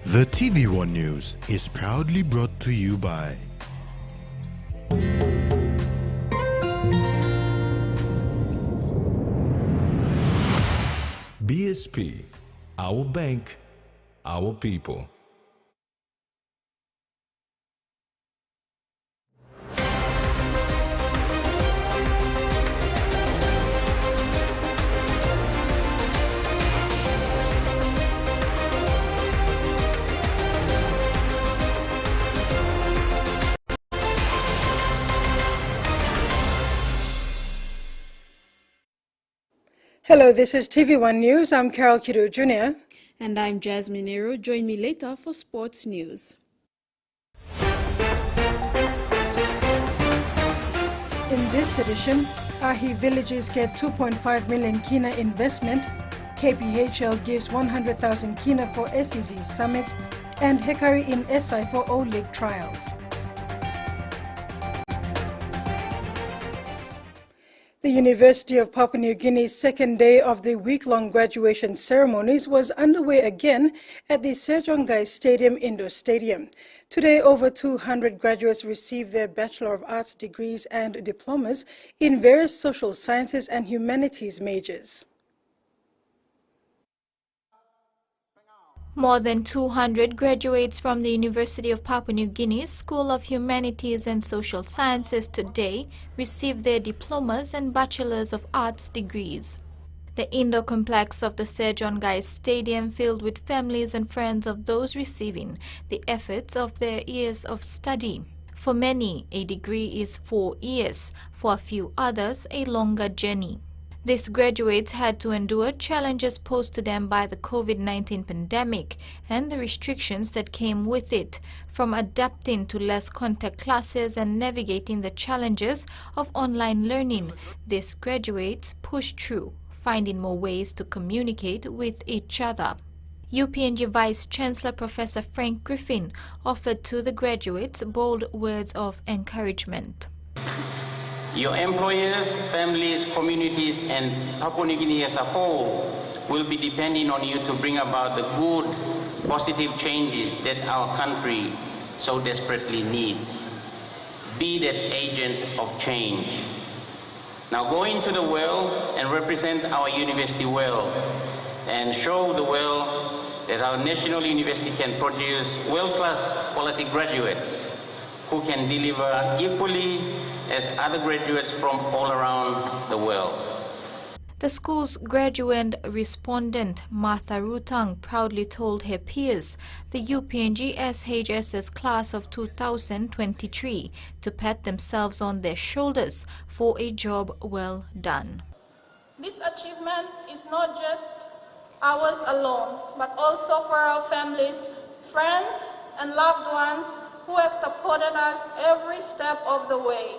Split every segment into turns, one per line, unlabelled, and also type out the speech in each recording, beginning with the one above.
The TVWAN News is proudly brought to you by
BSP, our bank, our people.
Hello, this is TV1 News. I'm Carol Kido Jr.
And I'm Jasmine Nero. Join me later for sports news.
In this edition, Ahi villages get 2.5 million kina investment, KPHL gives 100,000 kina for SEZ summit, and Hekari in SI for O-League trials. The University of Papua New Guinea's second day of the week-long graduation ceremonies was underway again at the Sejonggai Stadium Indoor Stadium. Today, over 200 graduates received their Bachelor of Arts degrees and diplomas in various social sciences and humanities majors.
More than 200 graduates from the University of Papua New Guinea's School of Humanities and Social Sciences today received their diplomas and Bachelors of Arts degrees. The indoor complex of the Sejonggai Stadium filled with families and friends of those receiving the efforts of their years of study. For many, a degree is 4 years, for a few others, a longer journey. These graduates had to endure challenges posed to them by the COVID-19 pandemic and the restrictions that came with it, from adapting to less contact classes and navigating the challenges of online learning. These graduates pushed through, finding more ways to communicate with each other. UPNG Vice Chancellor Professor Frank Griffin offered to the graduates bold words of encouragement.
Your employers, families, communities, and Papua New Guinea as a whole will be depending on you to bring about the good, positive changes that our country so desperately needs. Be that agent of change. Now go into the world and represent our university well, and show the world that our national university can produce world-class quality graduates who can deliver equally as other graduates from all around the world.
The school's graduate respondent, Martha Rutang, proudly told her peers, the UPNG SHS's class of 2023, to pat themselves on their shoulders for a job well done.
This achievement is not just ours alone, but also for our families, friends, and loved ones who have supported us every step of the way.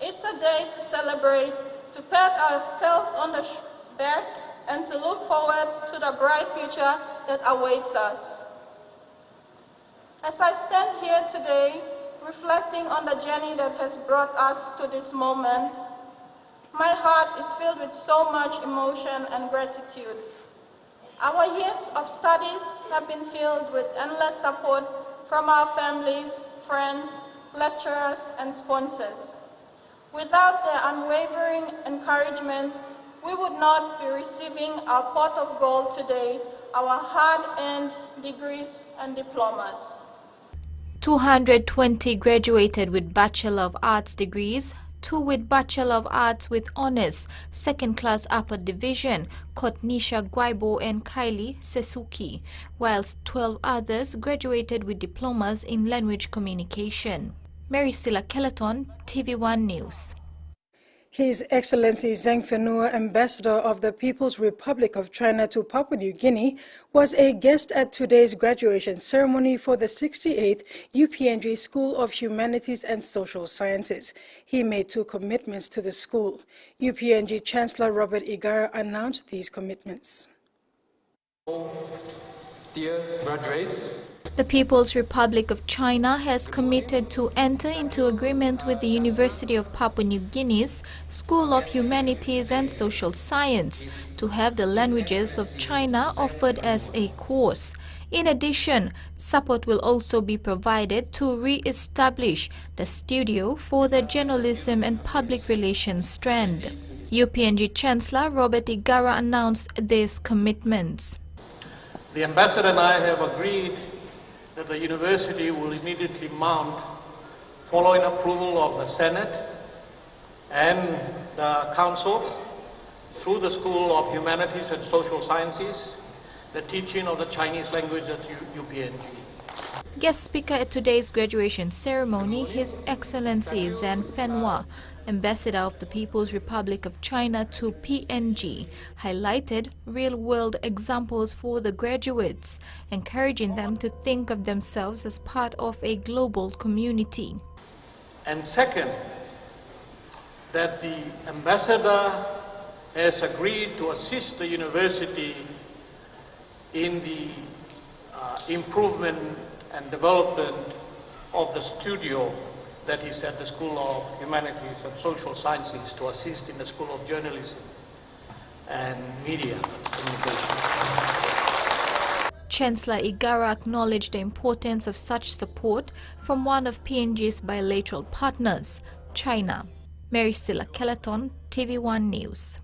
It's a day to celebrate, to pat ourselves on the back, and to look forward to the bright future that awaits us. As I stand here today, reflecting on the journey that has brought us to this moment, my heart is filled with so much emotion and gratitude. Our years of studies have been filled with endless support from our families, friends, lecturers, and sponsors. Without their unwavering encouragement, we would not be receiving our pot of gold today, our hard-earned degrees and diplomas.
220 graduated with Bachelor of Arts degrees, 2 with Bachelor of Arts with Honours, Second Class Upper Division, Kotnisha Gwaibo and Kylie Sesuki, whilst 12 others graduated with diplomas in language communication. Mary Silla Kelleton, TV1 News.
His Excellency Zheng Fenua, Ambassador of the People's Republic of China to Papua New Guinea, was a guest at today's graduation ceremony for the 68th UPNG School of Humanities and Social Sciences. He made 2 commitments to the school. UPNG Chancellor Robert Igara announced these commitments.
Dear graduates,
The People's Republic of China has committed to enter into agreement with the University of Papua New Guinea's School of Humanities and Social Science to have the languages of China offered as a course. In addition, support will also be provided to re-establish the studio for the journalism and public relations strand. PNG Chancellor Robert Igara announced these commitments.
The Ambassador and I have agreed that the university will immediately mount, following approval of the Senate and the Council, through the School of Humanities and Social Sciences, the teaching of the Chinese language at UPNG.
Guest speaker at today's graduation ceremony, His Excellency Zhang Fenhua, Ambassador of the People's Republic of China to PNG, highlighted real-world examples for the graduates, encouraging them to think of themselves as part of a global community.
And second, that the Ambassador has agreed to assist the university in the improvement and development of the studio that is at the School of Humanities and Social Sciences to assist in the School of Journalism and Media Communication.
Chancellor Igara acknowledged the importance of such support from one of PNG's bilateral partners, China. Mary Silla Kelleton, TVWAN News.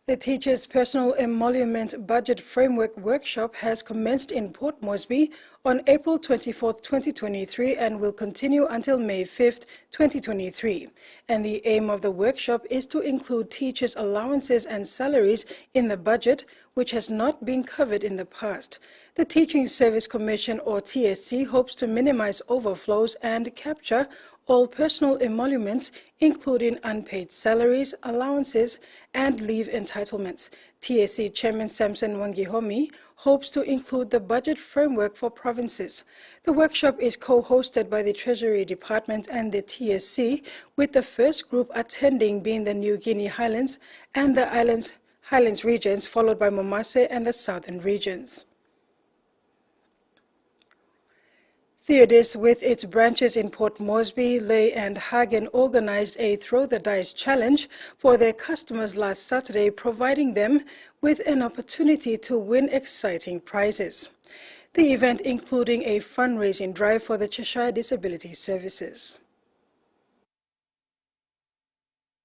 The Teachers' Personal Emolument Budget Framework Workshop has commenced in Port Moresby on April 24, 2023 and will continue until May 5, 2023. And the aim of the workshop is to include teachers' allowances and salaries in the budget, which has not been covered in the past. The Teaching Service Commission, or TSC, hopes to minimize overflows and capture all personal emoluments, including unpaid salaries, allowances, and leave entitlements. TSC Chairman Samson Wangihomi hopes to include the budget framework for provinces. The workshop is co-hosted by the Treasury Department and the TSC, with the first group attending being the New Guinea Highlands and the Highlands regions, followed by Momase and the Southern regions. Theodis, with its branches in Port Moresby, Lae and Hagen, organized a Throw the Dice challenge for their customers last Saturday, providing them with an opportunity to win exciting prizes. The event including a fundraising drive for the Cheshire Disability Services.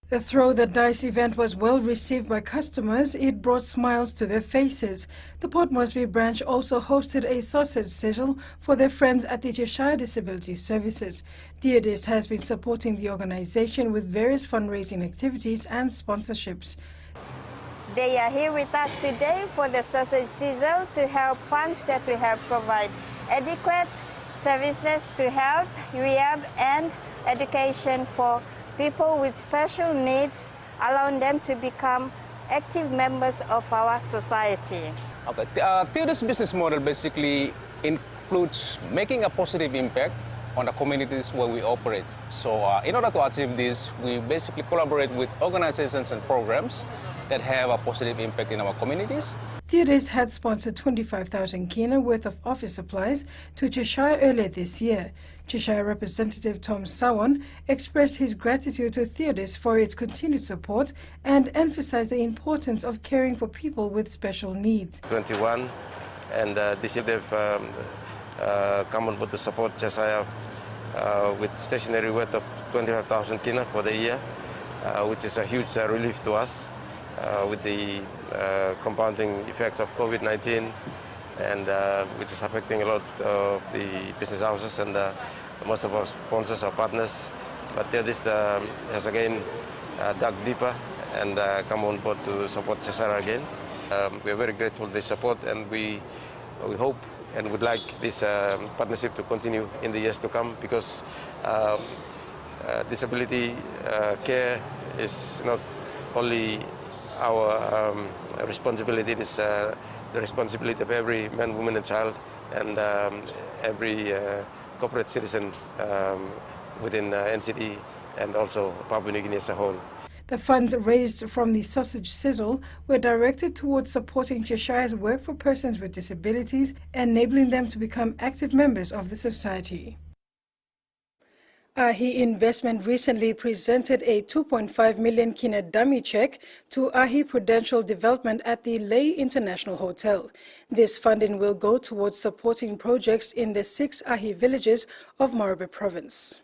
The Throw the Dice event was well received by customers. It brought smiles to their faces. The Port Moresby branch also hosted a sausage sizzle for their friends at the Cheshire Disability Services. Theodist has been supporting the organization with various fundraising activities and sponsorships.
They are here with us today for the sausage sizzle to help funds that we have provide adequate services to health, rehab, and education for people with special needs, allowing them to become active members of our society.
Okay. Theodis business model basically includes making a positive impact on the communities where we operate. So in order to achieve this, we basically collaborate with organizations and programs that have a positive impact in our communities.
Theodist had sponsored 25,000 kina worth of office supplies to Cheshire earlier this year. Cheshire Representative Tom Sawan expressed his gratitude to Theodist for its continued support and emphasized the importance of caring for people with special needs.
21, and this year they've come on board to support Cheshire with stationery worth of 25,000 kina for the year, which is a huge relief to us with the compounding effects of COVID-19, and which is affecting a lot of the business houses and most of our sponsors, our partners. But this has again dug deeper and come on board to support Cheshire again. We are very grateful for this support, and we hope and would like this partnership to continue in the years to come, because disability care is not only our responsibility, it is the responsibility of every man, woman and child, and every corporate citizen within NCD and also Papua New Guinea as a whole.
The funds raised from the sausage sizzle were directed towards supporting Cheshire's work for persons with disabilities, enabling them to become active members of the society. AHI Investment recently presented a 2.5 million kina dummy check to AHI Prudential Development at the Leh International Hotel. This funding will go towards supporting projects in the 6 AHI villages of Morobe Province.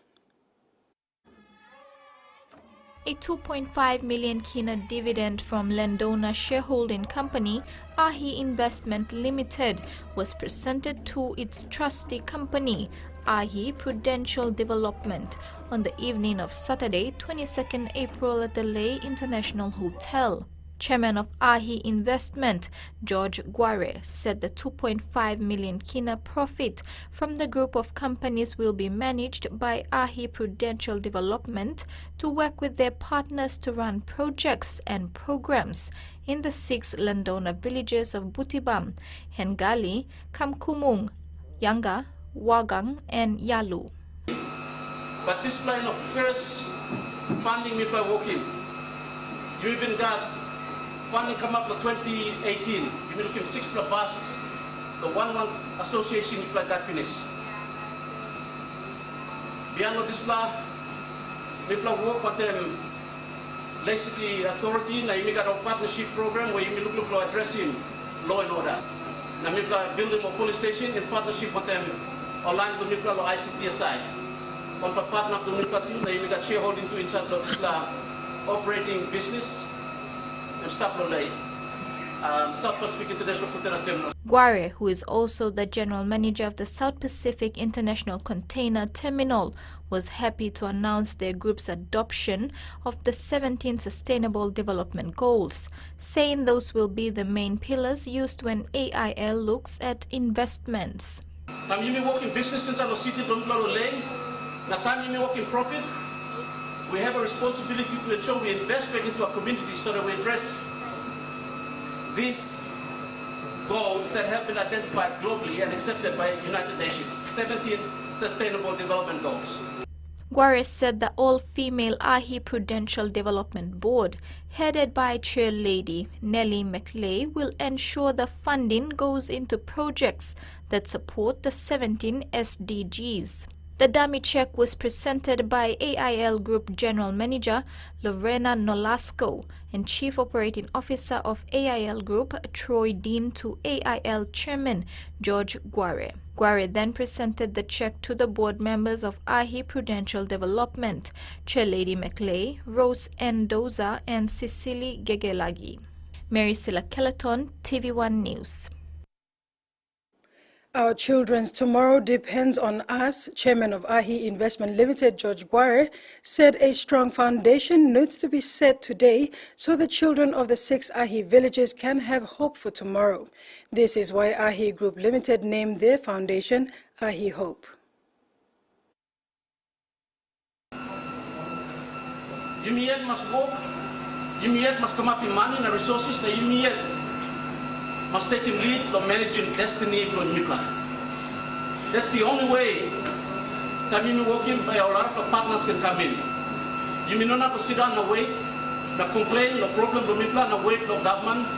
A 2.5 million kina dividend from landowner shareholding company AHI Investment Limited was presented to its trustee company AHI Prudential Development on the evening of Saturday, 22nd April at the Leh International Hotel. Chairman of AHI Investment, George Guare, said the 2.5 million kina profit from the group of companies will be managed by AHI Prudential Development to work with their partners to run projects and programs in the 6 landowner villages of Butibam, Hengali, Kamkumung, Yanga, Wagang, and Yalu.
But this line of first funding me by working, you even got funding come up in 2018. You will give 6 plus bus, the 1-1 association you got finished. Beyond this plan, we work with them, basically authority. Now you got a partnership program where you look for addressing law and order. Now we building a police station in partnership with them. Online to me ICTSI. On the partner to me now you got shareholding to inside of this operating business.
Guare, who is also the general manager of the South Pacific International Container Terminal, was happy to announce their group's adoption of the 17 Sustainable Development Goals, saying those will be the main pillars used when AIL looks at investments.
Time you work in business inside the city, don't Leh. Now time you work in profit. We have a responsibility to ensure we invest back into our communities so that we address these goals that have been identified globally and accepted by United Nations, 17 Sustainable Development Goals.
Guare said the all-female AHI Prudential Development Board, headed by Chair Lady Nellie McLeay, will ensure the funding goes into projects that support the 17 SDGs. The dummy check was presented by AIL Group General Manager Lorena Nolasco and Chief Operating Officer of AIL Group Troy Dean to AIL Chairman George Guare. Guare then presented the check to the board members of AHI Prudential Development, Chair Lady McLeay, Rose Endoza, and Cecily Gegelagi. Mary Silla Kelleton, TV1 News.
Our children's tomorrow depends on us, Chairman of AHI Investment Limited, George Guare, said a strong foundation needs to be set today so the children of the 6 AHI villages can have hope for tomorrow. This is why AHI Group Limited named their foundation AHI Hope.
You must work, you must come up with money and resources that you must take the lead of managing destiny of Mipla. That's the only way that you working by a lot of partners can come in. You may not have to sit down and wait, not complain, no problem of Mipla, no wait no government,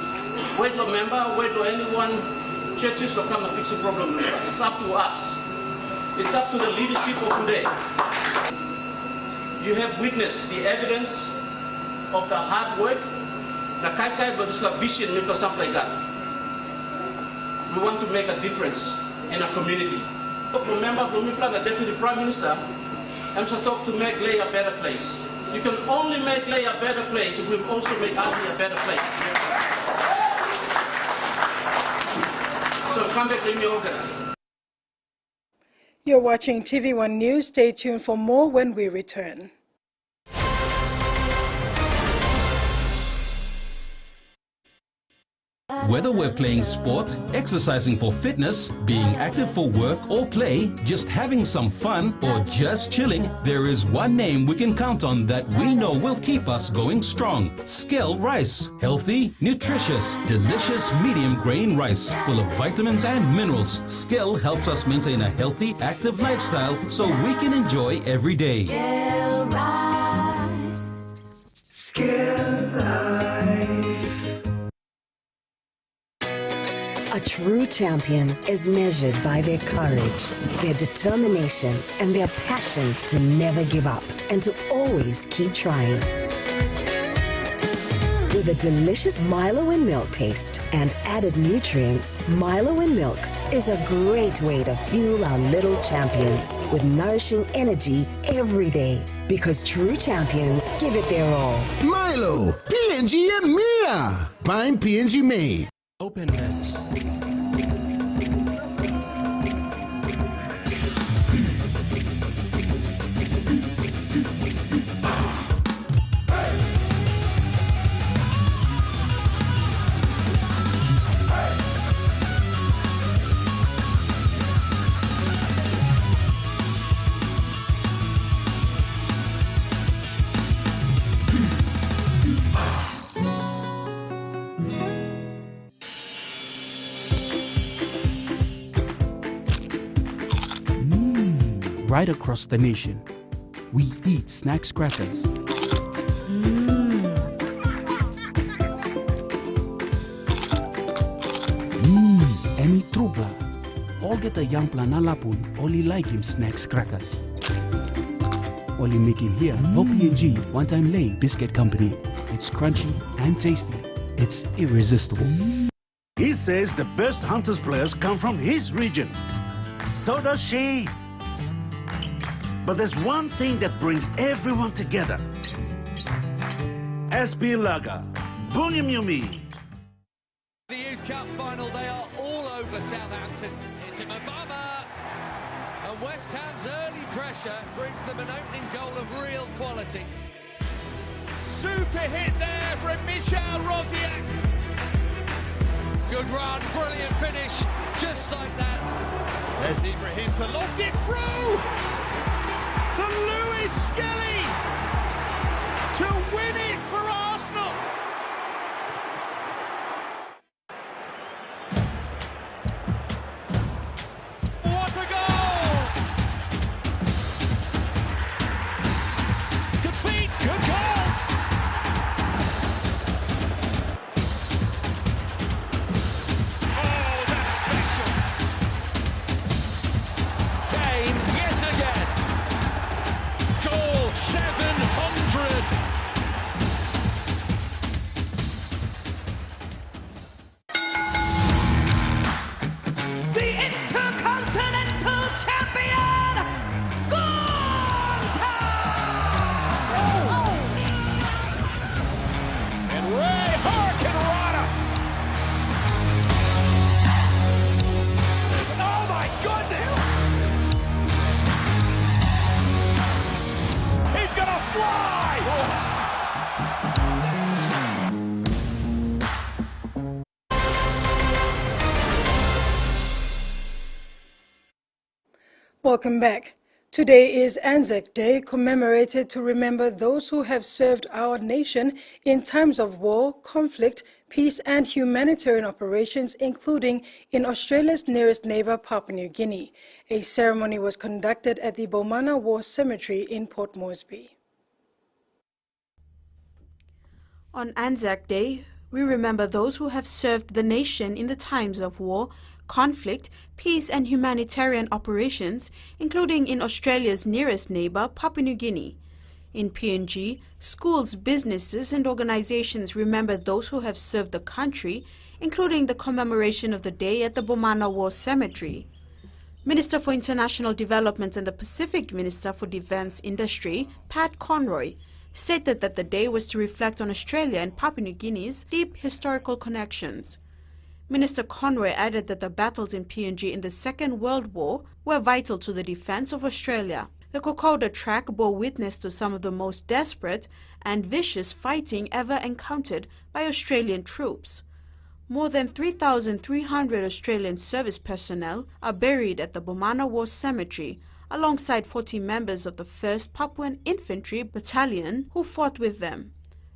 wait no member, wait no anyone, churches to come and fix the problem. It's up to us. It's up to the leadership of today. You have witnessed the evidence of the hard work, the kai but it's like vision, something like that. We want to make a difference in our community. Remember, the Deputy Prime Minister, I'm talking to make Leh a better place. You can only make Leh a better place if we also make AHI a better place. So come back to me over.
You're watching TV1 News. Stay tuned for more when we return.
Whether we're playing sport, exercising for fitness, being active for work or play, just having some fun, or just chilling, there is one name we can count on that we know will keep us going strong. Skell Rice. Healthy, nutritious, delicious medium grain rice full of vitamins and minerals. Skell helps us maintain a healthy, active lifestyle so we can enjoy every day.
Skell Rice. Skell A true champion is measured by their courage, their determination, and their passion to never give up and to always keep trying. With a delicious Milo and milk taste and added nutrients, Milo and milk is a great way to fuel our little champions with nourishing energy every day. Because true champions give it their all.
Milo, PNG and Mia. Pine PNG made.
Open bets. Right across the nation, we eat snacks crackers. Emi trubla. All get a young planalapun, only like him snacks crackers. Only make him here, no PNG, one-time lay biscuit company. It's crunchy and tasty. It's irresistible.
He says the best Hunters players come from his region. So does she. But there's one thing that brings everyone together. SB Laga, Bunyamyumi.
The Youth Cup final, they are all over Southampton. Into Mabama. And West Ham's early pressure brings them an opening goal of real quality.
Super hit there from Michel Rosiak.
Good run, brilliant finish, just like that.
There's Ibrahim to loft it through to Lewis Skelly to win it for Arsenal. What a goal! Good feet, good goal! Oh, that's special! Kane yet again! Goal 700!
The Intercontinental Champion, Gonta!
And Ray Hurricanrana! Oh my goodness! He's gonna fly!
Welcome back. Today is Anzac Day, commemorated to remember those who have served our nation in times of war, conflict, peace and humanitarian operations, including in Australia's nearest neighbour, Papua New Guinea. A ceremony was conducted at the Bomana War Cemetery in Port Moresby.
On Anzac Day, we remember those who have served the nation in the times of war, conflict, peace and humanitarian operations, including in Australia's nearest neighbour, Papua New Guinea. In PNG, schools, businesses and organizations remember those who have served the country, including the commemoration of the day at the Bomana War Cemetery. Minister for International Development and the Pacific Minister for Defence Industry, Pat Conroy, stated that the day was to reflect on Australia and Papua New Guinea's deep historical connections. Minister Conroy added that the battles in PNG in the Second World War were vital to the defence of Australia. The Kokoda track bore witness to some of the most desperate and vicious fighting ever encountered by Australian troops. More than 3,300 Australian service personnel are buried at the Bomana War Cemetery, alongside 40 members of the 1st Papuan Infantry Battalion who fought with them.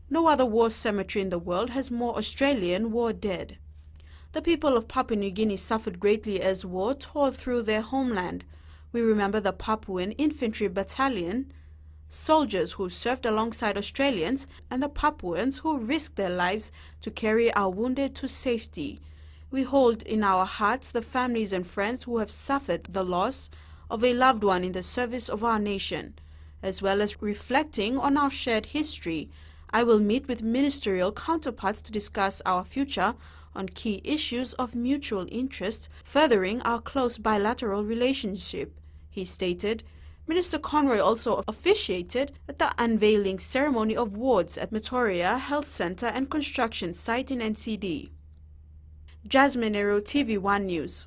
No other war cemetery in the world has more Australian war dead. The people of Papua New Guinea suffered greatly as war tore through their homeland. We remember the Papuan Infantry Battalion, soldiers who served alongside Australians, and the Papuans who risked their lives to carry our wounded to safety. we hold in our hearts the families and friends who have suffered the loss of a loved one in the service of our nation. As well as reflecting on our shared history, I will meet with ministerial counterparts to discuss our future on key issues of mutual interest, furthering our close bilateral relationship, he stated. Minister Conroy also officiated at the unveiling ceremony of wards at Metoria Health Center and Construction Site in NCD. Jasmine Nero, TV1 News.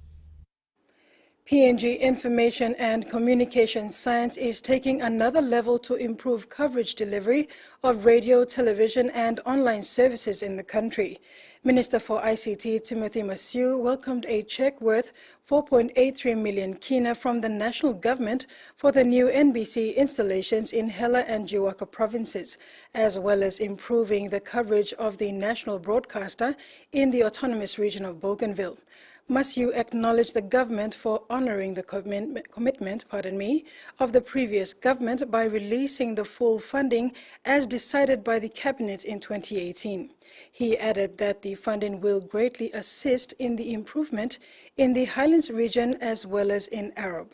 PNG Information and Communication Science is taking another level to improve coverage delivery of radio, television and online services in the country. Minister for ICT Timothy Masiu welcomed a cheque worth 4.83 million kina from the national government for the new NBC installations in Hela and Jiwaka provinces, as well as improving the coverage of the national broadcaster in the autonomous region of Bougainville. Masiu acknowledged the government for honoring the commitment of the previous government by releasing the full funding as decided by the cabinet in 2018. He added that the funding will greatly assist in the improvement in the Highlands region as well as in Arab.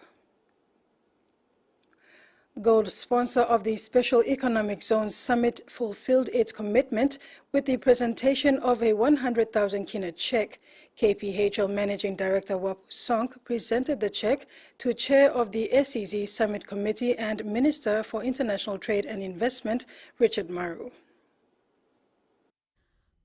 Gold sponsor of the Special Economic Zone Summit fulfilled its commitment with the presentation of a 100,000 kina check. KPHL Managing Director Wapu Sonk presented the check to Chair of the SEZ Summit Committee and Minister for International Trade and Investment, Richard Maru.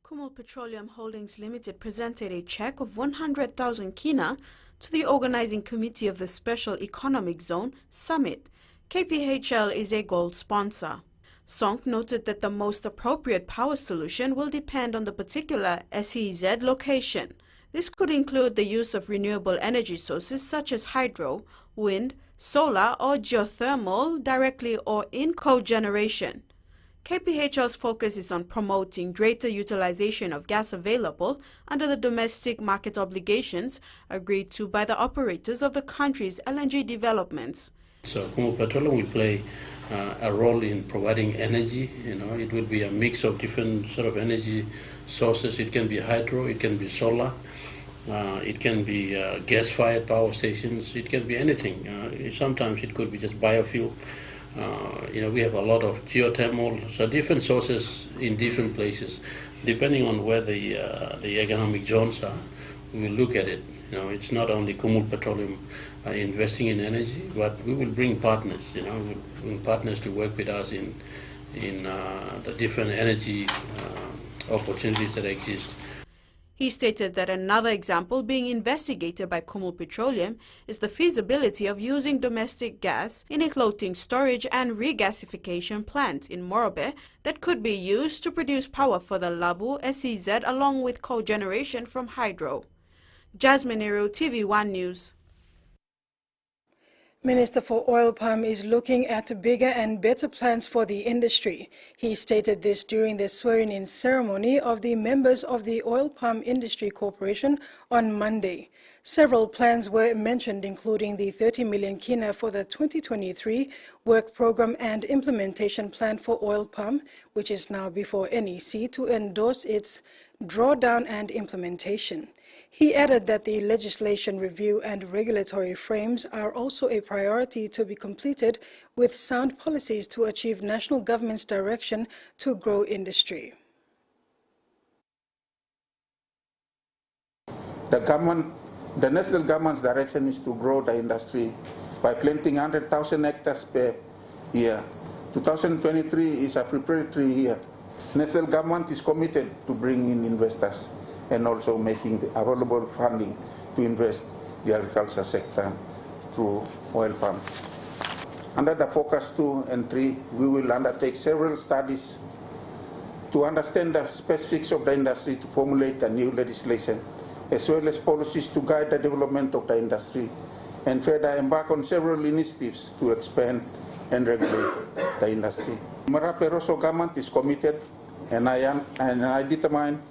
Kumul Petroleum Holdings Limited presented a check of 100,000 kina to the organizing committee of the Special Economic Zone Summit. KPHL is a gold sponsor. Sonk noted that the most appropriate power solution will depend on the particular SEZ location. This could include the use of renewable energy sources such as hydro, wind, solar or geothermal directly or in cogeneration. KPHL's focus is on promoting greater utilization of gas available under the domestic market obligations agreed to by the operators of the country's LNG developments.
So Kumul Petroleum will play a role in providing energy. It will be a mix of different sort of energy sources. It can be hydro, it can be solar, it can be gas-fired power stations, it can be anything. Sometimes it could be just biofuel. We have a lot of geothermal, so different sources in different places. Depending on where the economic zones are, we will look at it. It's not only Kumul Petroleum investing in energy, but we will bring partners. We will bring partners to work with us in the different energy opportunities that exist.
He stated that another example being investigated by Kumul Petroleum is the feasibility of using domestic gas in a floating storage and regasification plant in Morobe that could be used to produce power for the Labu SEZ along with cogeneration from hydro. Jasmine Nero, TV1 News.
Minister for Oil Palm is looking at bigger and better plans for the industry. He stated this during the swearing-in ceremony of the members of the Oil Palm Industry Corporation on Monday. Several plans were mentioned, including the 30 million kina for the 2023 Work Program and Implementation Plan for Oil Palm, which is now before NEC to endorse its drawdown and implementation. He added that the legislation review and regulatory frames are also a priority to be completed with sound policies to achieve national government's direction to grow industry.
The national government's direction is to grow the industry by planting 100,000 hectares per year. 2023 is a preparatory year. National government is committed to bringing in investors and also making available funding to invest the agriculture sector through oil palm. Under the Focus 2 and 3, we will undertake several studies to understand the specifics of the industry to formulate a new legislation, as well as policies to guide the development of the industry, and further embark on several initiatives to expand and regulate the industry. Marape Rosso government is committed, and I determined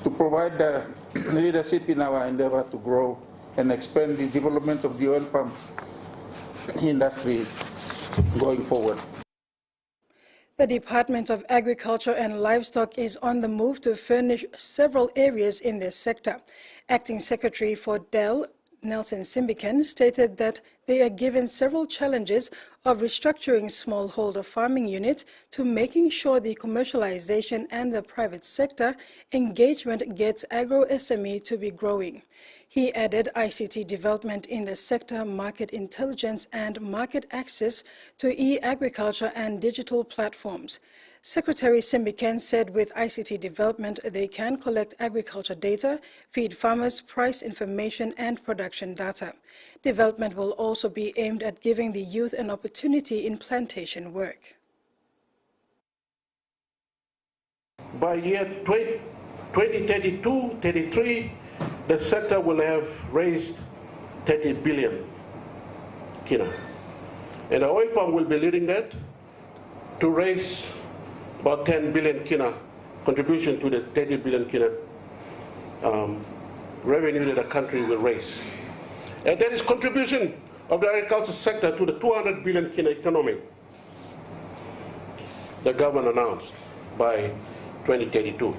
to provide the leadership in our endeavor to grow and expand the development of the oil palm industry going forward.
The Department of Agriculture and Livestock is on the move to furnish several areas in this sector. Acting Secretary for DEL, Nelson Simbiken, stated that they are given several challenges of restructuring smallholder farming units to making sure the commercialization and the private sector engagement gets agro-SME to be growing. He added ICT development in the sector, market intelligence and market access to e-agriculture and digital platforms. Secretary Simbiken said with ICT development, they can collect agriculture data, feed farmers price information and production data. Development will also be aimed at giving the youth an opportunity in plantation work.
By year 2032-33, the sector will have raised 30 billion kina. And the oil palm will be leading that to raise about 10 billion kina contribution to the 30 billion kina revenue that the country will raise. And that is contribution of the agriculture sector to the 200 billion kina economy the government announced by 2032.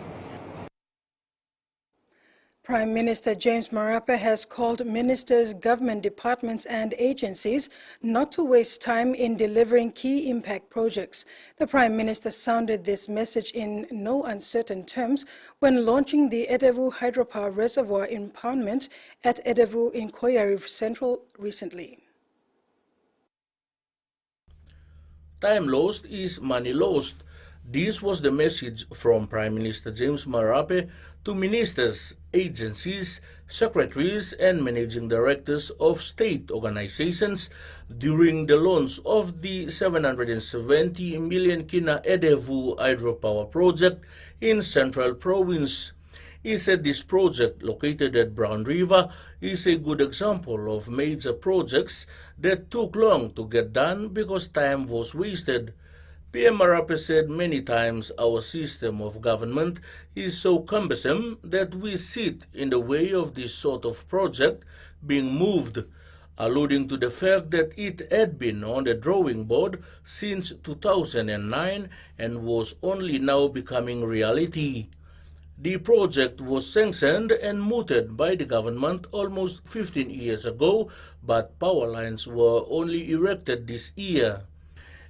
Prime Minister James Marape has called ministers, government departments and agencies not to waste time in delivering key impact projects. The Prime Minister sounded this message in no uncertain terms when launching the Edevu Hydropower Reservoir impoundment at Edevu in Koyari Central recently.
Time lost is money lost. This was the message from Prime Minister James Marape to ministers, agencies, secretaries and managing directors of state organizations during the launch of the 770 million kina Edevu hydropower project in Central Province. He said this project, located at Brown River, is a good example of major projects that took long to get done because time was wasted. PM Marape said many times our system of government is so cumbersome that we sit in the way of this sort of project being moved, alluding to the fact that it had been on the drawing board since 2009 and was only now becoming reality. The project was sanctioned and mooted by the government almost 15 years ago, but power lines were only erected this year.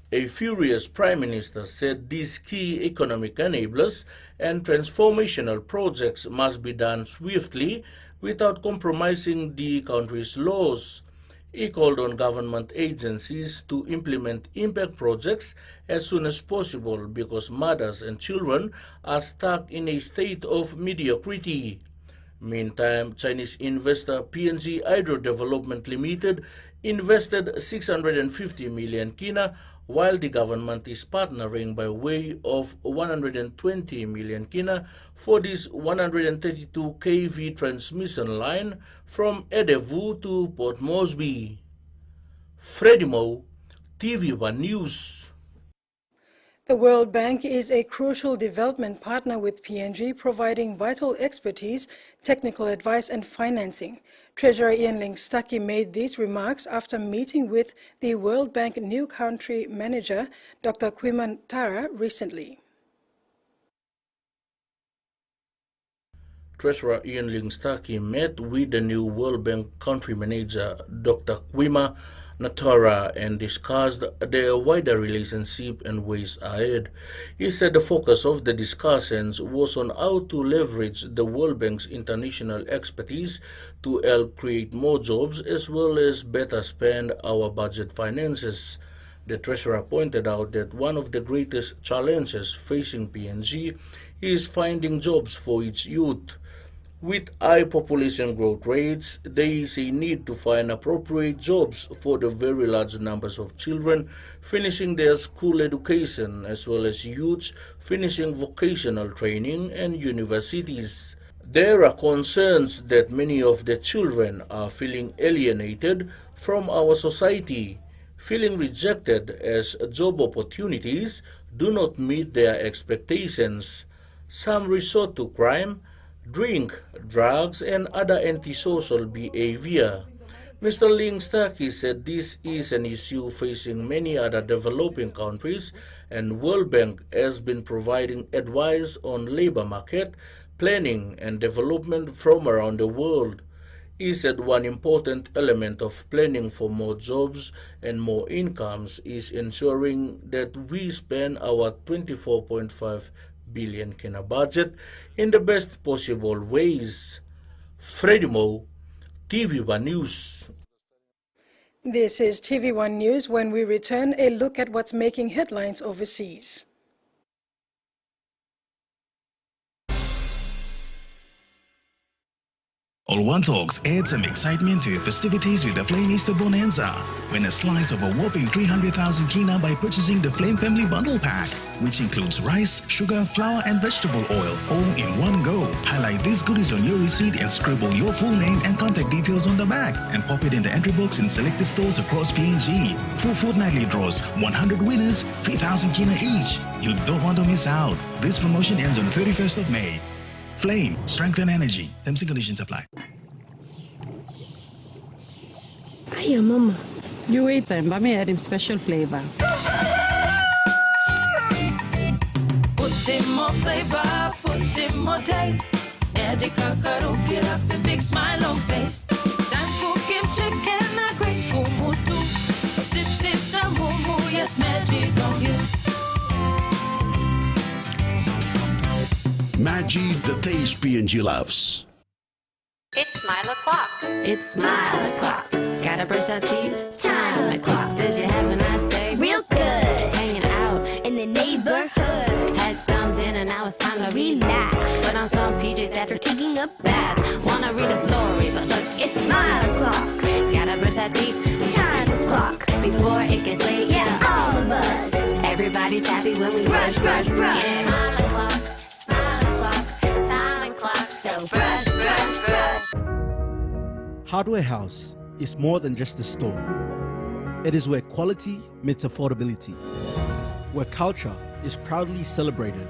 A furious Prime Minister said these key economic enablers and transformational projects must be done swiftly without compromising the country's laws. He called on government agencies to implement impact projects as soon as possible because mothers and children are stuck in a state of mediocrity. Meantime, Chinese investor PNG Hydro Development Limited invested 650 million kina while the government is partnering by way of 120 million kina for this 132 kV transmission line from Edevu to Port Moresby. Freddie Mo, TVWAN News.
The World Bank is a crucial development partner with PNG, providing vital expertise, technical advice and financing. Treasurer Ian Lingstaki made these remarks after meeting with the World Bank new country manager, Dr. Kwima Tara, recently.
Treasurer Ian Lingstaki met with the new World Bank country manager, Dr. Kwima Natara, and discussed their wider relationship and ways ahead. He said the focus of the discussions was on how to leverage the World Bank's international expertise to help create more jobs as well as better spend our budget finances. The Treasurer pointed out that one of the greatest challenges facing PNG is finding jobs for its youth. With high population growth rates, there is a need to find appropriate jobs for the very large numbers of children finishing their school education as well as youths finishing vocational training and universities. There are concerns that many of the children are feeling alienated from our society, feeling rejected as job opportunities do not meet their expectations. Some resort to crime, drink, drugs, and other antisocial behavior. Mr. Lingstaki said this is an issue facing many other developing countries, and World Bank has been providing advice on labor market planning and development from around the world. He said one important element of planning for more jobs and more incomes is ensuring that we spend our 24.5 billion Kina budget in the best possible ways. Freddie Mo, TVWAN News.
This is TV1 News. When we return, a look at what's making headlines overseas.
All-One Talks adds some excitement to your festivities with the Flame Easter Bonanza. Win a slice of a whopping 300,000 kina by purchasing the Flame Family Bundle Pack, which includes rice, sugar, flour and vegetable oil, all in one go. Highlight these goodies on your receipt and scribble your full name and contact details on the back and pop it in the entry box in selected stores across PNG. 4 fortnightly draws, 100 winners, 3,000 kina each. You don't want to miss out. This promotion ends on the 31st of May. Flame, strength and energy. Terms and conditions apply.
Hiya, Mama. You wait then, but me add him special flavor.
Put in more flavor, put in more taste. Magic kakaro, get up a big smile on face. Time for kimchi and a great kumutu. Sip, sip, the moo, yes, magic on you.
Maggi, the taste PNG loves.
It's Smile o'clock.
It's Smile o'clock. Gotta brush our teeth. Time o'clock. Did you have a nice day?
Real good.
Hanging out
In the neighborhood.
Had some dinner, now it's time to relax. Put on some PJs after taking a bath. Wanna read a story, but look, it's
Smile o'clock.
Gotta brush our teeth.
Time o'clock.
Before it gets late,
Yeah, all of us.
everybody's happy when we
Brush, brush, brush.
Yeah.
Smile o'clock. Smile o'clock. Time o'clock. So brush, brush, brush.
Hardware House is more than just a store. It is where quality meets affordability, where culture is proudly celebrated.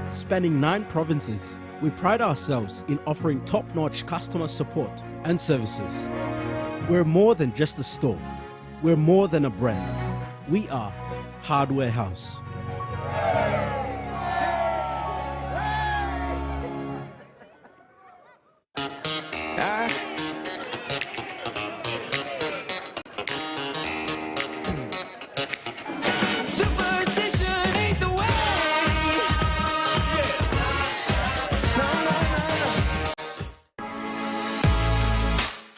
Spanning 9 provinces, we pride ourselves in offering top-notch customer support and services. We're more than just a store. We're more than a brand. We are Hardware House.
Superstition ain't the way.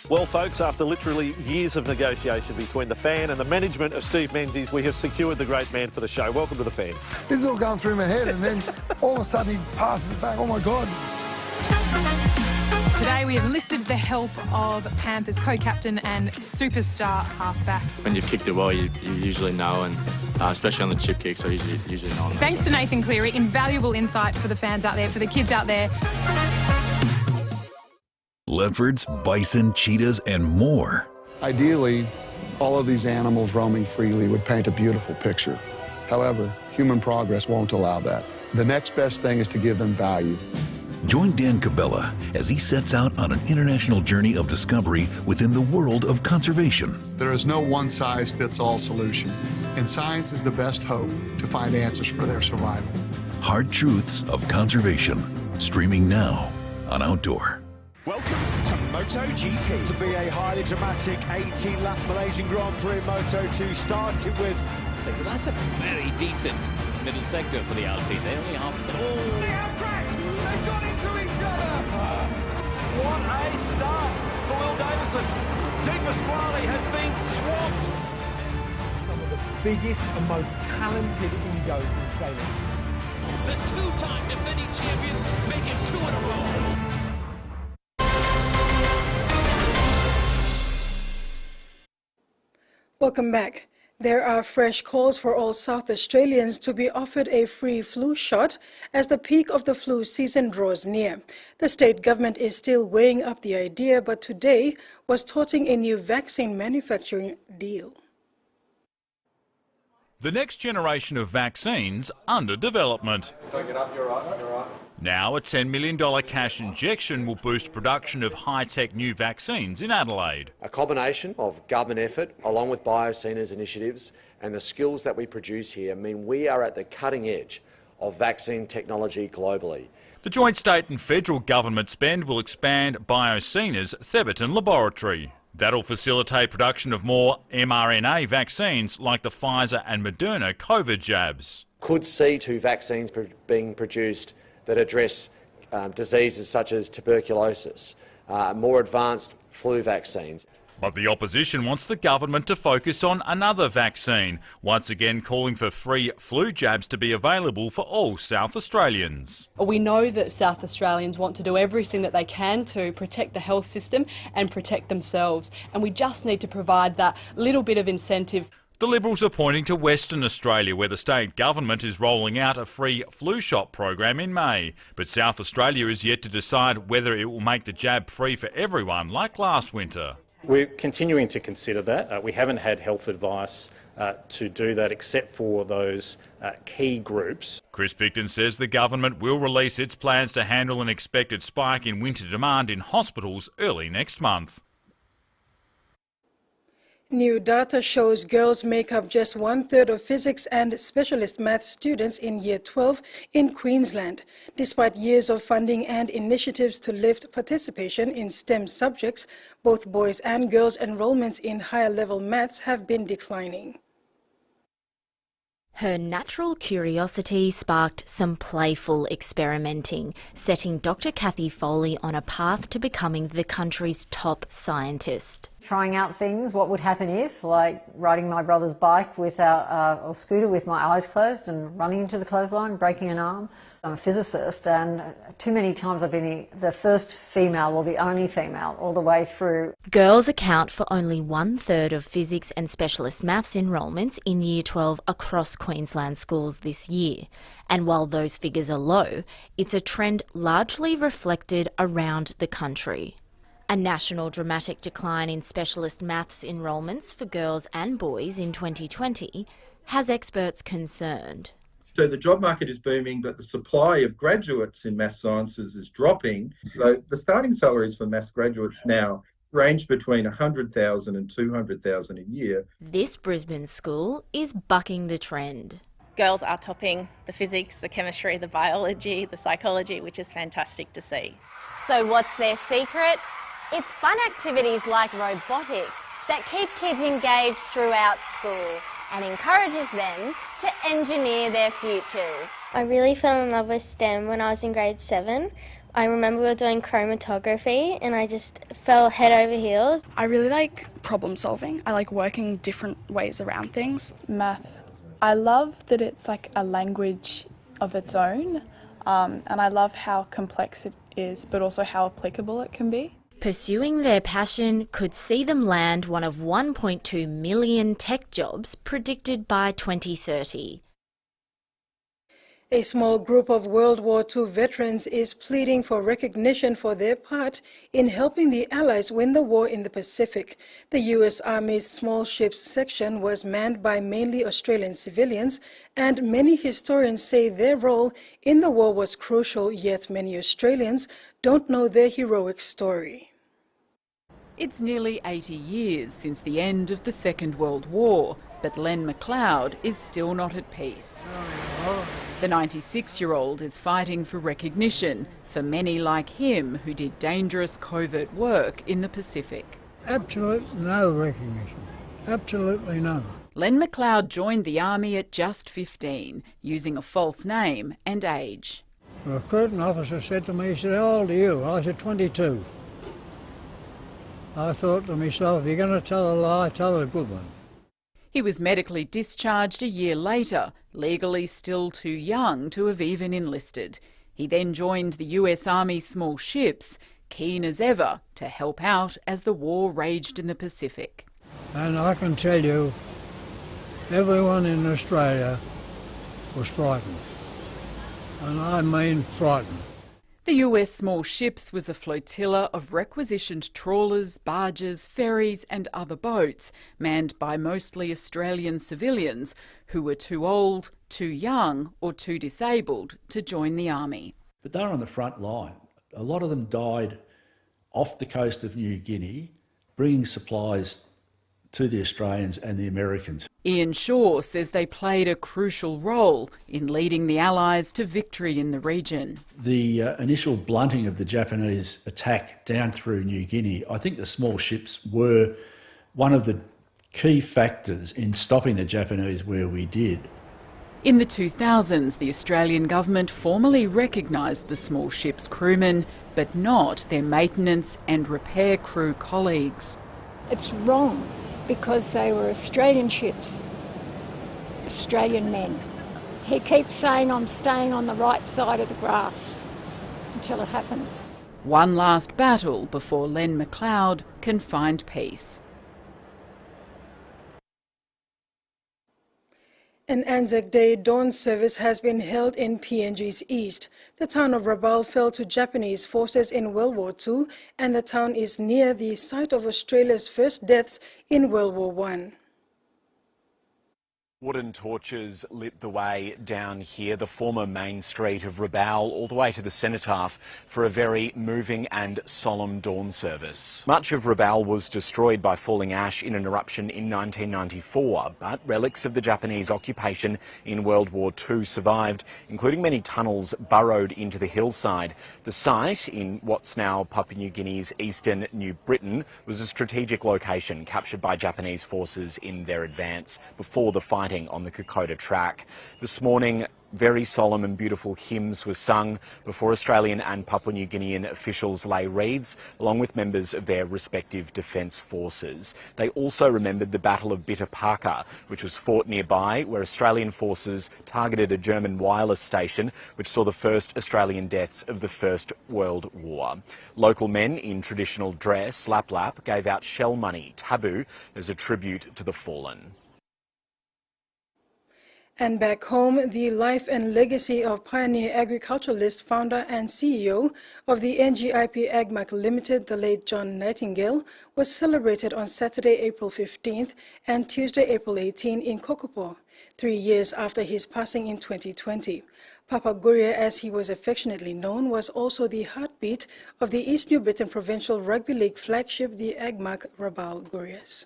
Well, folks, after literally years of negotiation between the fan and the management of Steve Menzies, we have secured the great man for the show. Welcome to the fan.
This is all going through my head, and then all of a sudden he passes it back. Oh, my God.
Today we have enlisted the help of Panthers co-captain and superstar halfback.
When you've kicked it well, you usually know, and especially on the chip kicks, I usually know.
Thanks to Nathan Cleary, invaluable insight for the fans out there, for the kids out there.
Leopards, bison, cheetahs, and more.
Ideally, all of these animals roaming freely would paint a beautiful picture. However, human progress won't allow that. The next best thing is to give them value.
Join Dan Cabela as he sets out on an international journey of discovery within the world of conservation.
There is no one-size-fits-all solution, and science is the best hope to find answers for their survival.
Hard Truths of Conservation, streaming now on Outdoor.
Welcome to MotoGP. To be a highly dramatic 18-lap Malaysian Grand Prix Moto2 started with...
So that's a very decent middle sector for the Alpine. They only half a
They have crashed! They've gone into each other! What a start for Will Davison. Di Pasquale has been swamped.
Some of the biggest and most talented egos in sailing.
The two-time defending champions make it 2 in a row.
Welcome back. There are fresh calls for all South Australians to be offered a free flu shot as the peak of the flu season draws near. The state government is still weighing up the idea, but today was touting a new vaccine manufacturing deal.
The next generation of vaccines under development.
Don't get up, you're right, you're right.
Now a $10 million cash injection will boost production of high-tech new vaccines in Adelaide.
A combination of government effort along with Biocena's initiatives and the skills that we produce here mean we are at the cutting edge of vaccine technology globally.
The joint state and federal government spend will expand Biocena's Theberton laboratory. That'll facilitate production of more mRNA vaccines like the Pfizer and Moderna COVID jabs.
Could see two vaccines being produced that address diseases such as tuberculosis, more advanced flu vaccines.
But the opposition wants the government to focus on another vaccine, once again calling for free flu jabs to be available for all South Australians.
We know that South Australians want to do everything that they can to protect the health system and protect themselves, and we just need to provide that little bit of incentive.
The Liberals are pointing to Western Australia, where the state government is rolling out a free flu shot program in May. But South Australia is yet to decide whether it will make the jab free for everyone like last winter.
We're continuing to consider that. We haven't had health advice to do that except for those key groups.
Chris Picton says the government will release its plans to handle an expected spike in winter demand in hospitals early next month.
New data shows girls make up just 1/3 of physics and specialist maths students in Year 12 in Queensland. Despite years of funding and initiatives to lift participation in STEM subjects, both boys and girls' enrollments in higher level maths have been declining.
Her natural curiosity sparked some playful experimenting, setting Dr. Kathy Foley on a path to becoming the country's top scientist.
Trying out things, what would happen if, like riding my brother's bike with or scooter with my eyes closed and running into the clothesline, breaking an arm. I'm a physicist, and too many times I've been the first female or the only female all the way through.
Girls account for only 1/3 of physics and specialist maths enrolments in Year 12 across Queensland schools this year. And while those figures are low, it's a trend largely reflected around the country. A national dramatic decline in specialist maths enrolments for girls and boys in 2020 has experts concerned.
So the job market is booming, but the supply of graduates in maths sciences is dropping. So the starting salaries for maths graduates now range between $100,000 and $200,000 a year.
This Brisbane school is bucking the trend.
Girls are topping the physics, the chemistry, the biology, the psychology, which is fantastic to see.
So what's their secret? It's fun activities like robotics that keep kids engaged throughout school and encourages them to engineer their futures.
I really fell in love with STEM when I was in grade 7. I remember we were doing chromatography and I just fell head over heels.
I really like problem solving. I like working different ways around things.
Math. I love that it's like a language of its own, and I love how complex it is, but also how applicable it can be.
Pursuing their passion could see them land one of 1.2 million tech jobs predicted by 2030.
A small group of World War II veterans is pleading for recognition for their part in helping the Allies win the war in the Pacific. The U.S. Army's small ships section was manned by mainly Australian civilians, and many historians say their role in the war was crucial, yet many Australians don't know their heroic story.
It's nearly 80 years since the end of the Second World War, but Len McLeod is still not at peace. The 96-year-old is fighting for recognition for many like him who did dangerous covert work in the Pacific.
Absolutely no recognition. Absolutely none.
Len McLeod joined the Army at just 15, using a false name and age.
A recruiting officer said to me, he said, "How old are you?" I said, 22. I thought to myself, if you're going to tell a lie, tell a good one.
He was medically discharged a year later, legally still too young to have even enlisted. He then joined the US Army small ships, keen as ever to help out as the war raged in the Pacific.
And I can tell you, everyone in Australia was frightened. And I mean frightened.
The US small ships was a flotilla of requisitioned trawlers, barges, ferries and other boats, manned by mostly Australian civilians who were too old, too young or too disabled to join the army.
But they're on the front line. A lot of them died off the coast of New Guinea, bringing supplies to the Australians and the Americans.
Ian Shaw says they played a crucial role in leading the Allies to victory in the region.
The initial blunting of the Japanese attack down through New Guinea, I think the small ships were one of the key factors in stopping the Japanese where we did.
In the 2000s, the Australian government formally recognised the small ships' crewmen, but not their maintenance and repair crew colleagues.
It's wrong because they were Australian ships, Australian men. He keeps saying I'm staying on the right side of the grass until it happens.
One last battle before Len McLeod can find peace.
An Anzac Day dawn service has been held in PNG's east. The town of Rabaul fell to Japanese forces in World War II, and the town is near the site of Australia's first deaths in World War I.
Wooden torches lit the way down here, the former main street of Rabaul, all the way to the cenotaph for a very moving and solemn dawn service. Much of Rabaul was destroyed by falling ash in an eruption in 1994, but relics of the Japanese occupation in World War II survived, including many tunnels burrowed into the hillside. The site, in what's now Papua New Guinea's eastern New Britain, was a strategic location captured by Japanese forces in their advance before the fighting on the Kokoda track. This morning, very solemn and beautiful hymns were sung before Australian and Papua New Guinean officials lay wreaths, along with members of their respective defence forces. They also remembered the Battle of Bitapaka, which was fought nearby, where Australian forces targeted a German wireless station, which saw the first Australian deaths of the First World War. Local men in traditional dress, lap-lap, gave out shell money, tabu, as a tribute to the fallen.
And back home, the life and legacy of pioneer agriculturalist, founder and CEO of the NGIP AgMac Limited, the late John Nightingale, was celebrated on Saturday, April 15th and Tuesday, April 18 in Kokopo, 3 years after his passing in 2020. Papa Guria, as he was affectionately known, was also the heartbeat of the East New Britain Provincial Rugby League flagship, the AgMac Rabaul Gurias.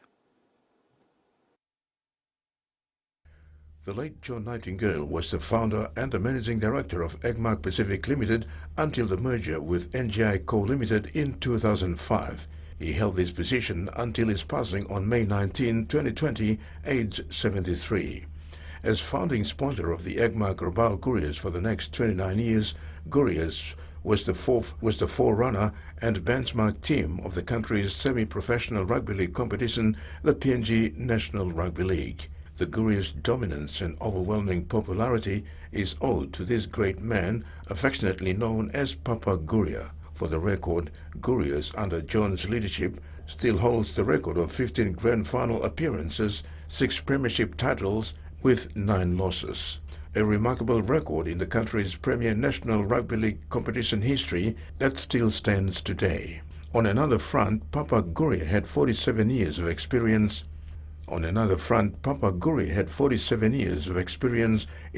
The late John Nightingale was the founder and the managing director of AgMac Pacific Limited until the merger with NGI Co Limited in 2005. He held this position until his passing on May 19, 2020, aged 73. As founding sponsor of the AgMac Rabaul Gurias for the next 29 years, Gurias was the forerunner and benchmark team of the country's semi-professional rugby league competition, the PNG National Rugby League. The Guria's dominance and overwhelming popularity is owed to this great man, affectionately known as Papa Guria. For the record, Gurias, under John's leadership, still holds the record of 15 grand final appearances, 6 premiership titles with 9 losses. A remarkable record in the country's premier national rugby league competition history that still stands today. On another front, Papa Guria had 47 years of experience in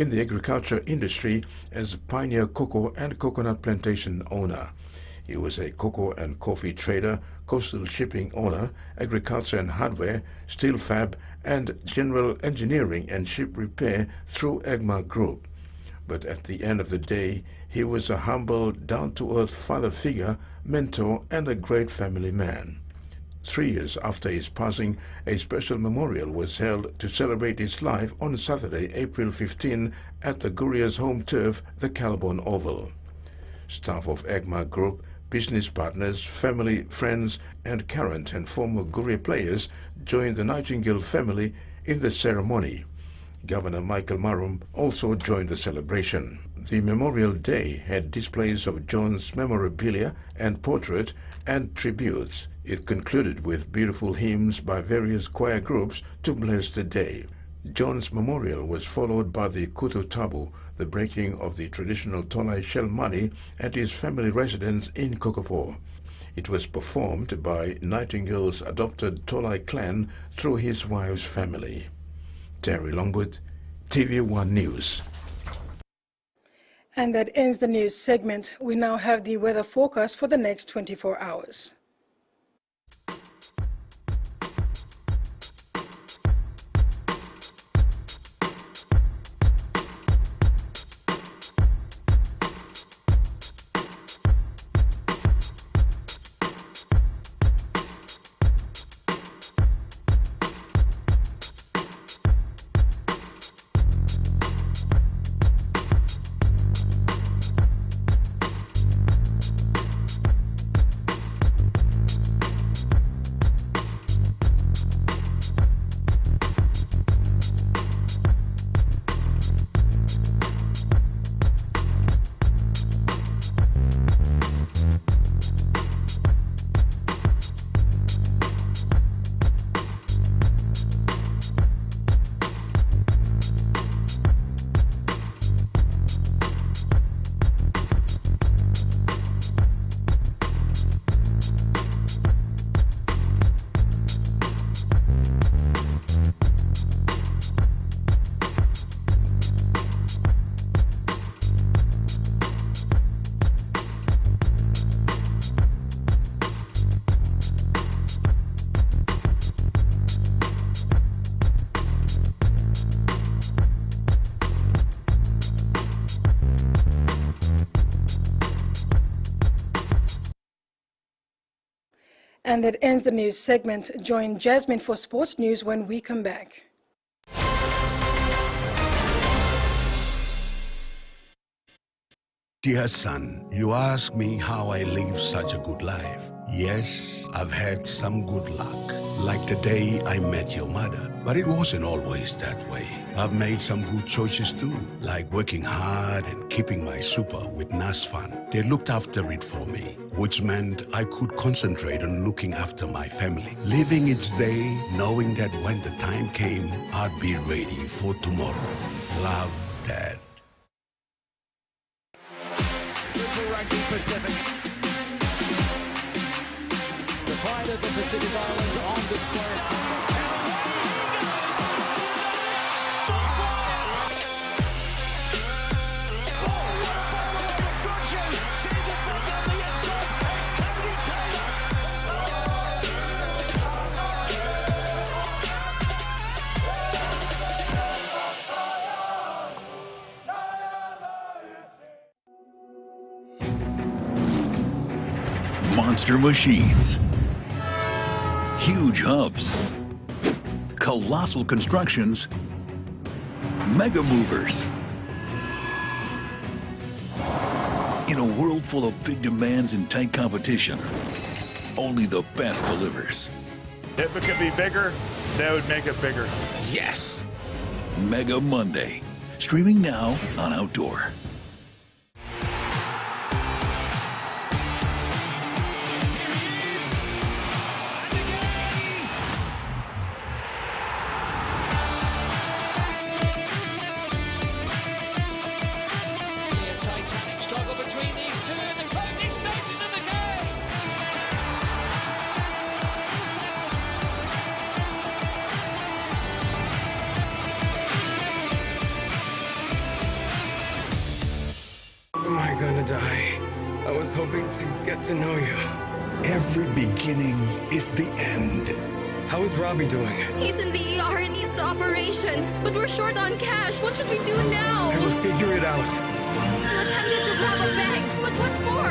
the agriculture industry as a pioneer cocoa and coconut plantation owner. He was a cocoa and coffee trader, coastal shipping owner, agriculture and hardware, steel fab, and general engineering and ship repair through AgMac Group. But at the end of the day, he was a humble, down-to-earth father figure, mentor, and a great family man. 3 years after his passing, a special memorial was held to celebrate his life on Saturday, April 15, at the Guria's home turf, the Calbon Oval. Staff of AgMac Group, business partners, family, friends, and current and former Guria players joined the Nightingale family in the ceremony. Governor Michael Marum also joined the celebration. The Memorial Day had displays of John's memorabilia and portrait and tributes. It concluded with beautiful hymns by various choir groups to bless the day. John's memorial was followed by the Kutu Tabu, the breaking of the traditional Tolai shell money at his family residence in Kokopo. It was performed by Nightingale's adopted Tolai clan through his wife's family. Terry Longwood, TVWAN News.
And that ends the news segment. We now have the weather forecast for the next 24 hours. And that ends the news segment. Join Jasmine for sports news when we come back.
Dear son, you ask me how I live such a good life. Yes, I've had some good luck, like the day I met your mother. But it wasn't always that way. I've made some good choices too, like working hard and keeping my super with NASFAN. They looked after it for me, which meant I could concentrate on looking after my family. Living each day, knowing that when the time came, I'd be ready for tomorrow. Love, Dad.
Pacific. The pride of the Pacific Islands on display.
Monster machines, huge hubs, colossal constructions, mega movers. In a world full of big demands and tight competition, only the best delivers.
If it could be bigger, that would make it bigger.
Yes! Mega Monday, streaming now on Outdoor.
Am I gonna die? I was hoping to get to know you.
Every beginning is the end.
How is Robbie doing?
He's in the ER and needs the operation. But we're short on cash. What should we do now?
I will figure it out.
You attempted to rob a bank. But what for?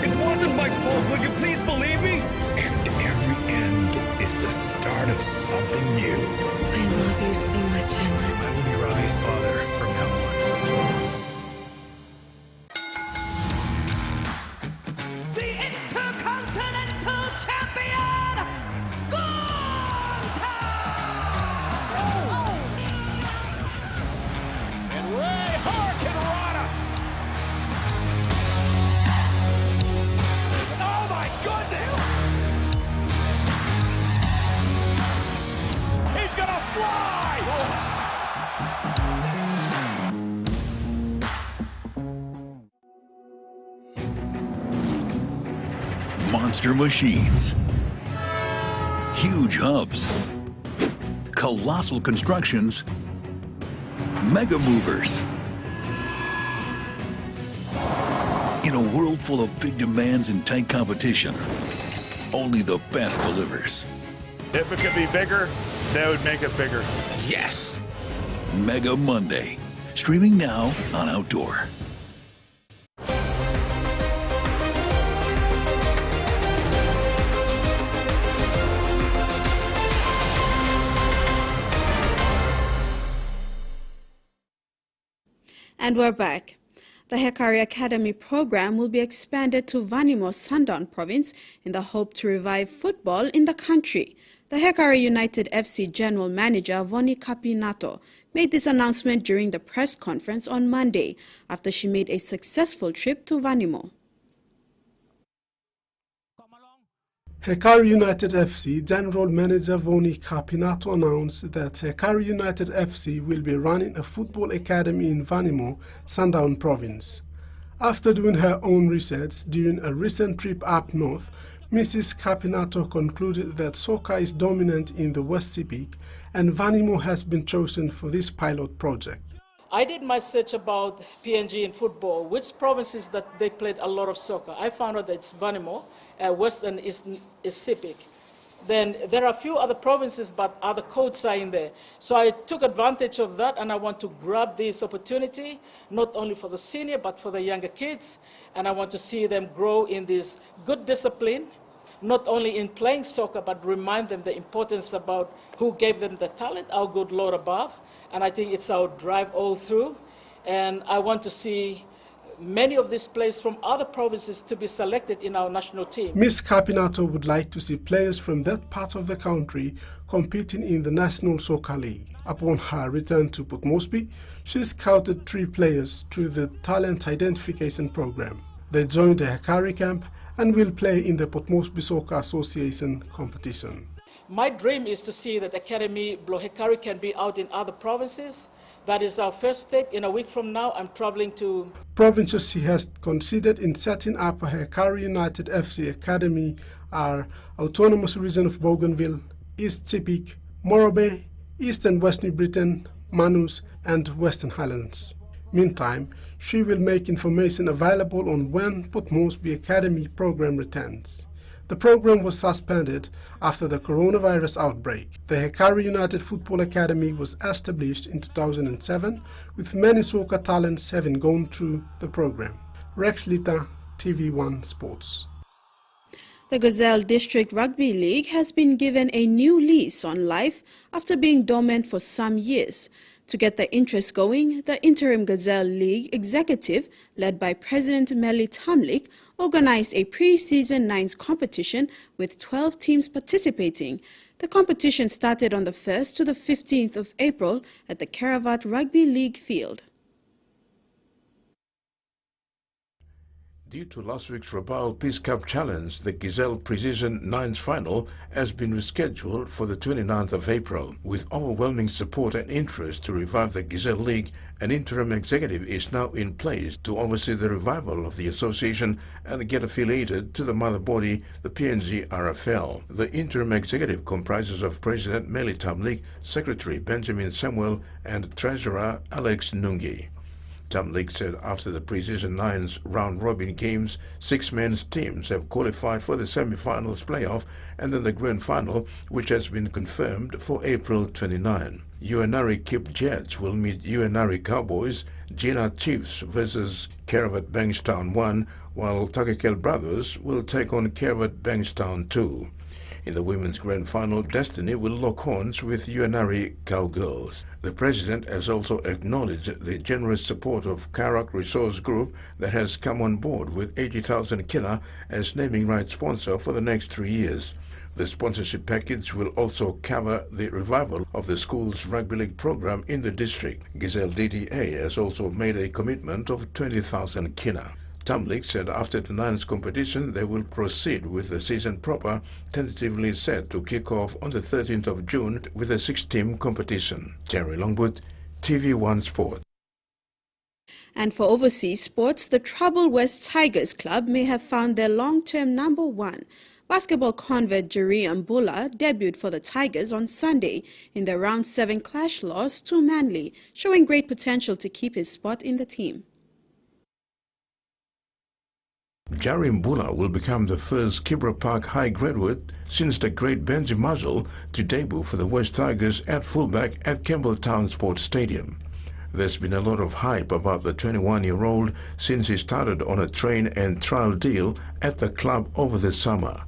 It wasn't my fault. Will you please believe me?
And every end is the start of something new.
I love you so much, Emma.
I will be Robbie's father from now on.
monster machines, huge hubs, colossal constructions, mega movers. In a world full of big demands and tight competition, only the best delivers.
If it could be bigger, they would make it bigger.
Yes! Mega Monday, streaming now on Outdoor.
And we're back. The Hekari Academy program will be expanded to Vanimo Sundown province in the hope to revive football in the country. The Hekari United FC General Manager Voni Kapinato made this announcement during the press conference on Monday after she made a successful trip to Vanimo.
Hekari United FC General Manager Voni Kapinato announced that Hekari United FC will be running a football academy in Vanimo, Sundown Province. After doing her own research during a recent trip up north, Mrs. Kapinato concluded that soccer is dominant in the West Sepik and Vanimo has been chosen for this pilot project.
I did my search about PNG in football, which provinces that they played a lot of soccer. I found out that it's Vanimo, Western is Sepik. Then there are a few other provinces, but other codes are in there. So I took advantage of that, and I want to grab this opportunity, not only for the senior, but for the younger kids. And I want to see them grow in this good discipline, not only in playing soccer, but remind them the importance about who gave them the talent, our good Lord above. And I think it's our drive all through. And I want to see many of these players from other provinces to be selected in our national team.
Ms. Kapinato would like to see players from that part of the country competing in the National Soccer League. Upon her return to Port Moresby, she scouted 3 players through the Talent Identification Program. They joined the Hekari camp and will play in the Port Moresby Soccer Association competition.
My dream is to see that Academy Hekari can be out in other provinces. That is our first step. In a week from now, I'm traveling to
provinces she has considered in setting up a Hekari United FC Academy are Autonomous Region of Bougainville, East Sepik, Morobe, East and West New Britain, Manus and Western Highlands. Meantime, she will make information available on when Port Moresby Academy program returns. The program was suspended after the coronavirus outbreak. The Hekari United Football Academy was established in 2007, with many soccer talents having gone through the program. Rex Lita, TVWAN Sports.
The Gazelle District Rugby League has been given a new lease on life after being dormant for some years. To get the interest going, the interim Gazelle League executive, led by President Melly Tamlik, organized a pre-season nines competition with 12 teams participating. The competition started on the 1st to the 15th of April at the Karavat Rugby League field.
Due to last week's Rabaul Peace Cup Challenge, the Gazelle Precision Nines final has been rescheduled for the 29th of April. With overwhelming support and interest to revive the Gazelle League, an interim executive is now in place to oversee the revival of the association and get affiliated to the mother body, the PNG RFL. The interim executive comprises of President Melly Tamlik, Secretary Benjamin Samuel, and Treasurer Alex Nungi. Tamlik said after the pre-season nines round-robin games, 6 men's teams have qualified for the semi-finals playoff and then the grand final, which has been confirmed for April 29. UNRI Kip Jets will meet UNRI Cowboys, Gina Chiefs versus Karavat Bankstown 1, while Takakel Brothers will take on Karavat Bankstown 2. In the women's grand final, Destiny will lock horns with UNRI Cowgirls. The president has also acknowledged the generous support of Karak Resource Group that has come on board with 80,000 kina as naming rights sponsor for the next 3 years. The sponsorship package will also cover the revival of the school's rugby league program in the district. Gazelle DDA has also made a commitment of 20,000 kina. Tamlik said after the nines competition they will proceed with the season proper, tentatively set to kick off on the 13th of June with a 6-team competition. Terry Longwood, TV1 Sport.
And for overseas sports, the troubled West Tigers club may have found their long-term number one. Basketball convert Jerry Mbula debuted for the Tigers on Sunday in their Round 7 clash loss to Manly, showing great potential to keep his spot in the team.
Jerry Mbula will become the first Kibra Park High graduate since the great Benji Muzzle to debut for the West Tigers at fullback at Campbelltown Sports Stadium. There's been a lot of hype about the 21-year-old since he started on a train and trial deal at the club over the summer.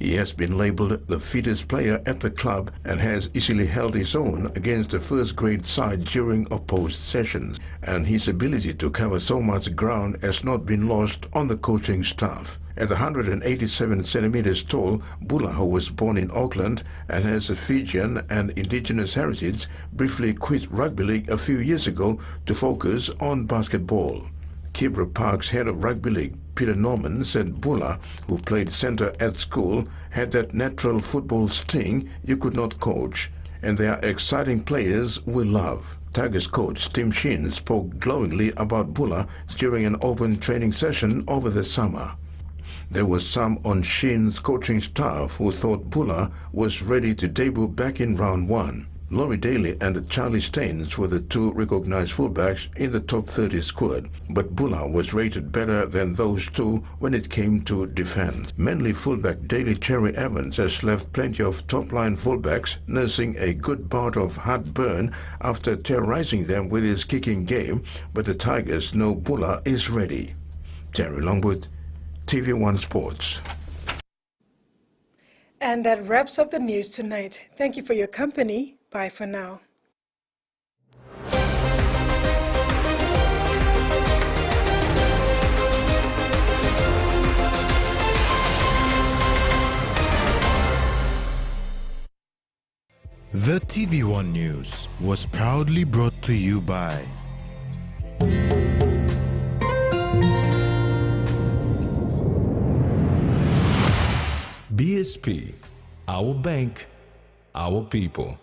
He has been labelled the fittest player at the club and has easily held his own against the first-grade side during opposed sessions, and his ability to cover so much ground has not been lost on the coaching staff. At 187 centimeters tall, Mbula, who was born in Auckland and has a Fijian and indigenous heritage, briefly quit rugby league a few years ago to focus on basketball. Kibra Park's head of rugby league, Peter Norman, said Mbula, who played centre at school, had that natural football sting you could not coach, and they are exciting players we love. Tigers coach Tim Sheen spoke glowingly about Mbula during an open training session over the summer. There was some on Sheen's coaching staff who thought Mbula was ready to debut back in round 1. Laurie Daly and Charlie Staines were the two recognized fullbacks in the top 30 squad, but Mbula was rated better than those two when it came to defense. Manly fullback Daly Cherry Evans has left plenty of top-line fullbacks nursing a good bout of heartburn after terrorizing them with his kicking game, but the Tigers know Mbula is ready. Terry Longwood, TV1 Sports.
And that wraps up the news tonight. Thank you for your company. Bye for now.
The TV1 News was proudly brought to you by BSP, our bank, our people.